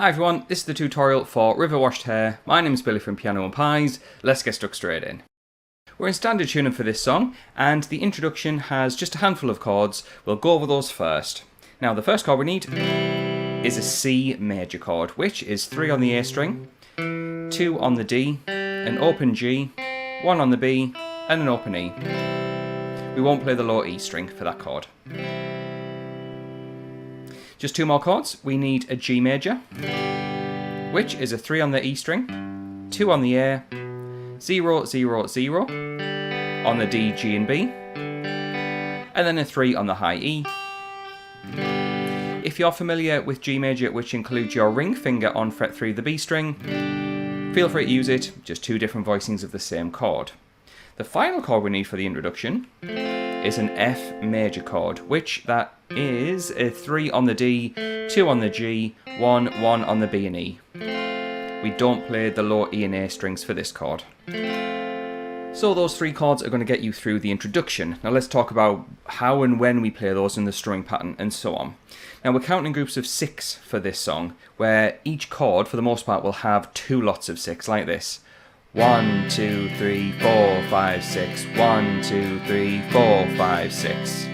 Hi everyone, this is the tutorial for River Washed Hair. My name's Billy from Piano and Pies. Let's get stuck straight in. We're in standard tuning for this song, and the introduction has just a handful of chords. We'll go over those first. Now the first chord we need is a C major chord, which is 3 on the A string, 2 on the D, an open G, 1 on the B, and an open E. We won't play the low E string for that chord. Just 2 more chords. We need a G major, which is a 3 on the E string, 2 on the A, 0, 0, 0 on the D, G and B, and then a 3 on the high E. If you're familiar with G major, which includes your ring finger on fret 3 of the B string, feel free to use it, just 2 different voicings of the same chord. The final chord we need for the introduction is an F major chord, which that is a 3 on the D, 2 on the G, 1 on the B and E. We don't play the low E and A strings for this chord. So those 3 chords are going to get you through the introduction. Now let's talk about how and when we play those in the strumming pattern and so on. Now we're counting groups of 6 for this song, where each chord for the most part will have 2 lots of 6 like this. 1, 2, 3, 4, 5, 6. 1, 2, 3, 4, 5, 6.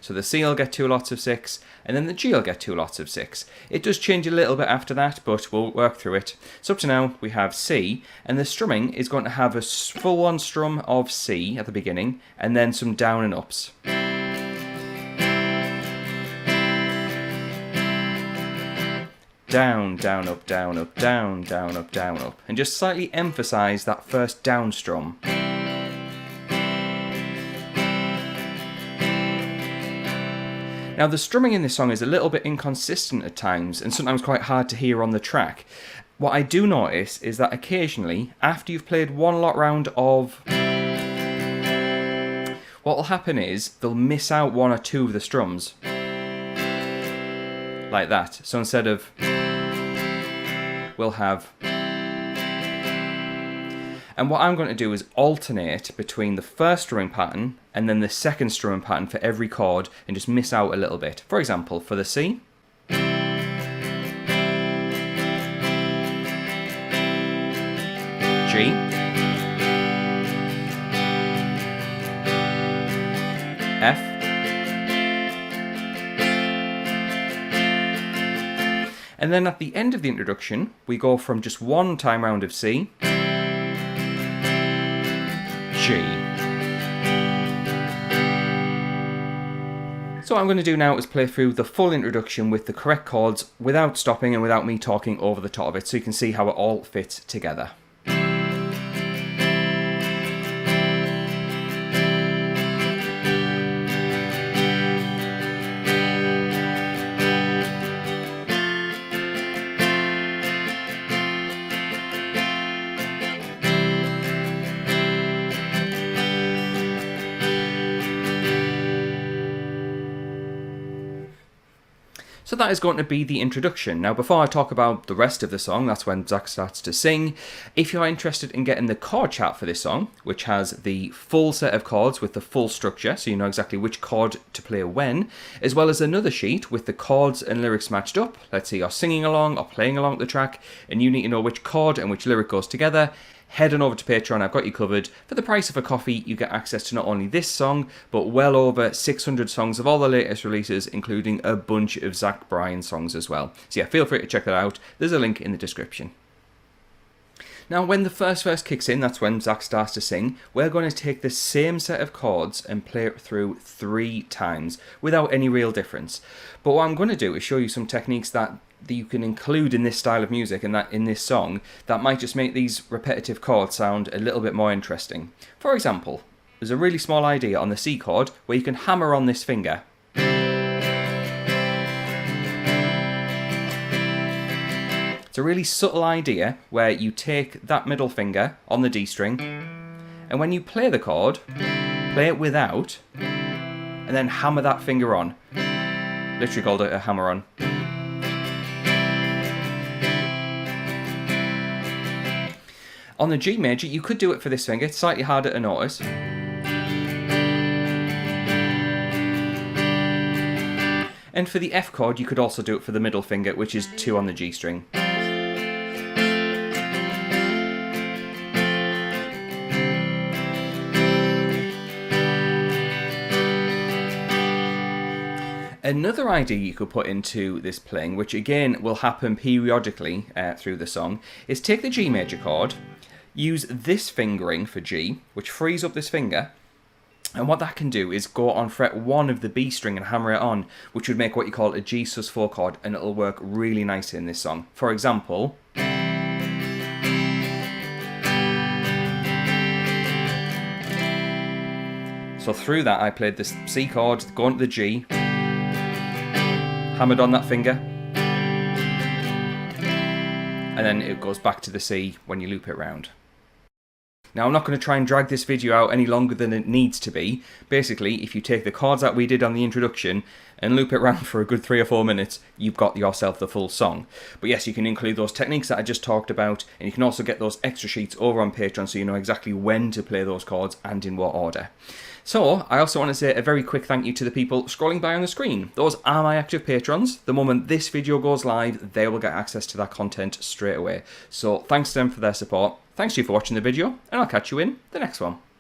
So the C will get 2 lots of 6, and then the G will get 2 lots of 6. It does change a little bit after that, but we'll work through it. So up to now we have C, and the strumming is going to have a full on strum of C at the beginning, and then some down and ups. Down, down, up, down, up, down, down, up, down, up. And just slightly emphasise that first down strum. Now the strumming in this song is a little bit inconsistent at times and sometimes quite hard to hear on the track. What I do notice is that occasionally, after you've played one lot round of... what will happen is they'll miss out 1 or 2 of the strums. Like that. So instead of... we'll have... And what I'm going to do is alternate between the first strumming pattern and then the second strumming pattern for every chord and just miss out a little bit. For example, for the C, G, F, and then at the end of the introduction we go from just 1 time round of C, G. So what I'm going to do now is play through the full introduction with the correct chords without stopping and without me talking over the top of it, so you can see how it all fits together. So that is going to be the introduction. Now before I talk about the rest of the song, that's when Zach starts to sing. If you're interested in getting the chord chart for this song, which has the full set of chords with the full structure, so you know exactly which chord to play when, as well as another sheet with the chords and lyrics matched up. Let's say you're singing along or playing along the track and you need to know which chord and which lyric goes together. Head on over to Patreon, I've got you covered. For the price of a coffee, you get access to not only this song, but well over 600 songs of all the latest releases, including a bunch of Bryan songs as well. So yeah, feel free to check that out. There's a link in the description. Now when the first verse kicks in, that's when Zach starts to sing, we're going to take the same set of chords and play it through 3 times, without any real difference. But what I'm going to do is show you some techniques that you can include in this style of music and that in this song that might just make these repetitive chords sound a little bit more interesting. For example, there's a really small idea on the C chord where you can hammer on this finger. It's a really subtle idea where you take that middle finger on the D string and when you play the chord, play it without and then hammer that finger on. Literally called it a hammer on. On the G major, you could do it for this finger, it's slightly harder to notice. And for the F chord, you could also do it for the middle finger, which is 2 on the G string. Another idea you could put into this playing, which again will happen periodically through the song, is take the G major chord, use this fingering for G, which frees up this finger, and what that can do is go on fret 1 of the B string and hammer it on, which would make what you call a G sus4 chord, and it'll work really nicely in this song. For example, so through that I played this C chord, going to the G, hammered on that finger, and then it goes back to the C when you loop it round. Now I'm not going to try and drag this video out any longer than it needs to be. Basically, if you take the chords that we did on the introduction and loop it round for a good 3 or 4 minutes, you've got yourself the full song. But yes, you can include those techniques that I just talked about, and you can also get those extra sheets over on Patreon so you know exactly when to play those chords and in what order. So, I also want to say a very quick thank you to the people scrolling by on the screen. Those are my active patrons. The moment this video goes live, they will get access to that content straight away. So, thanks to them for their support. Thanks to you for watching the video, and I'll catch you in the next one.